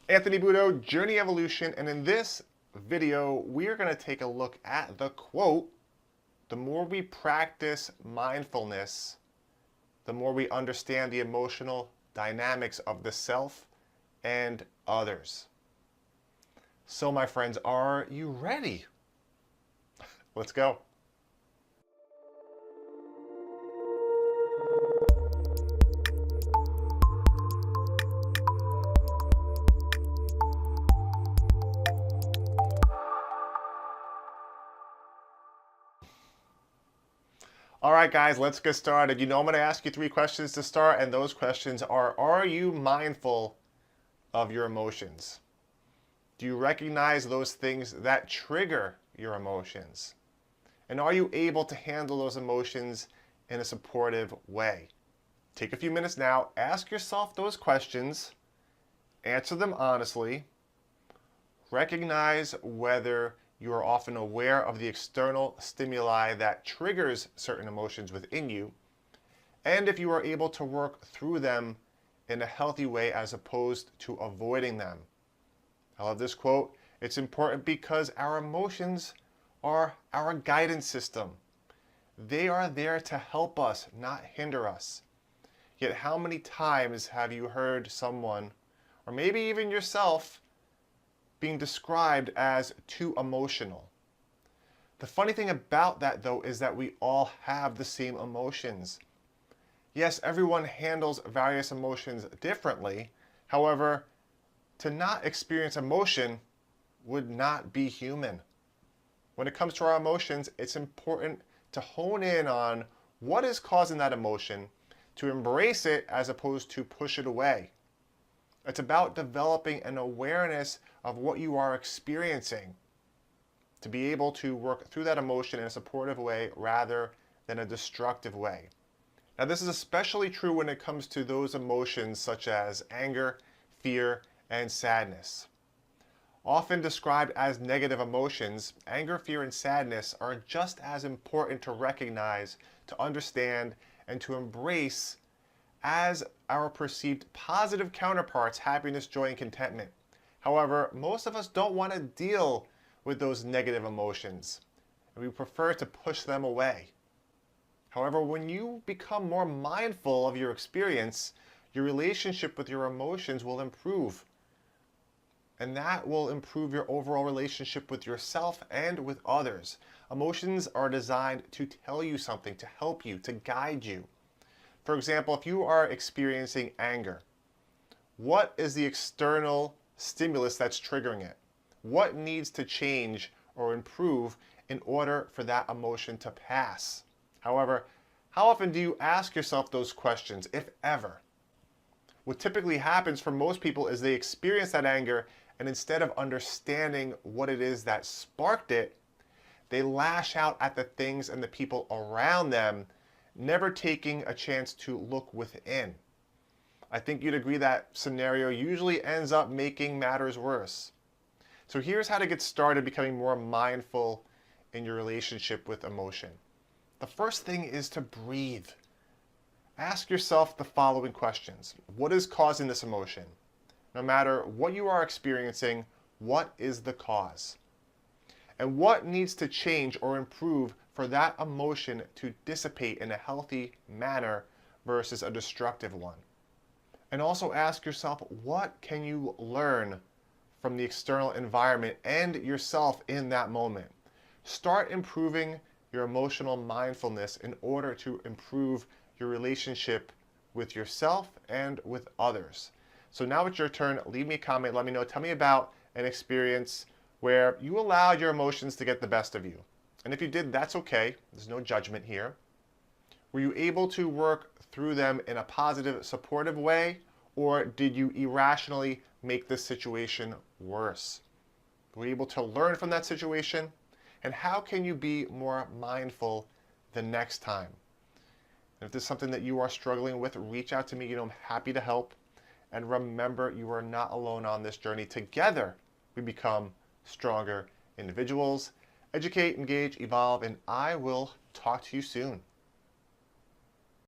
Anthony Budo, Journey Evolution, and in this video, we are going to take a look at the quote, the more we practice mindfulness, the more we understand the emotional dynamics of the self and others. So my friends, are you ready? Let's go. All right, guys, let's get started. I'm going to ask you 3 questions to start, and those questions are you mindful of your emotions? Do you recognize those things that trigger your emotions? And are you able to handle those emotions in a supportive way? Take a few minutes now, ask yourself those questions, answer them honestly, recognize whether you are often aware of the external stimuli that triggers certain emotions within you, and if you are able to work through them in a healthy way as opposed to avoiding them. I love this quote. It's important because our emotions are our guidance system. They are there to help us, not hinder us. Yet how many times have you heard someone, or maybe even yourself, being described as too emotional? The funny thing about that, though, is that we all have the same emotions. Yes, everyone handles various emotions differently. However, to not experience emotion would not be human. When it comes to our emotions, it's important to hone in on what is causing that emotion, to embrace it as opposed to push it away. It's about developing an awareness of what you are experiencing to be able to work through that emotion in a supportive way rather than a destructive way. Now, this is especially true when it comes to those emotions such as anger, fear, and sadness. Often described as negative emotions, anger, fear, and sadness are just as important to recognize, to understand, and to embrace as our perceived positive counterparts, happiness, joy, and contentment. However, most of us don't want to deal with those negative emotions, and we prefer to push them away. However, when you become more mindful of your experience, your relationship with your emotions will improve. And that will improve your overall relationship with yourself and with others. Emotions are designed to tell you something, to help you, to guide you. For example, if you are experiencing anger, what is the external stimulus that's triggering it? What needs to change or improve in order for that emotion to pass? However, how often do you ask yourself those questions, if ever? What typically happens for most people is they experience that anger, and instead of understanding what it is that sparked it, they lash out at the things and the people around them, never taking a chance to look within. I think you'd agree that scenario usually ends up making matters worse. So here's how to get started becoming more mindful in your relationship with emotion. The first thing is to breathe. Ask yourself the following questions. What is causing this emotion? No matter what you are experiencing, what is the cause? And what needs to change or improve for that emotion to dissipate in a healthy manner versus a destructive one? And also ask yourself, what can you learn from the external environment and yourself in that moment? Start improving your emotional mindfulness in order to improve your relationship with yourself and with others. So now it's your turn. Leave me a comment. Let me know. Tell me about an experience where you allowed your emotions to get the best of you. And if you did, that's okay. There's no judgment here. Were you able to work through them in a positive, supportive way, or did you irrationally make the situation worse? Were you able to learn from that situation? And how can you be more mindful the next time? And if there's something that you are struggling with, reach out to me. I'm happy to help. And remember, you are not alone on this journey. Together, we become stronger individuals. Educate, engage, evolve, and I will talk to you soon.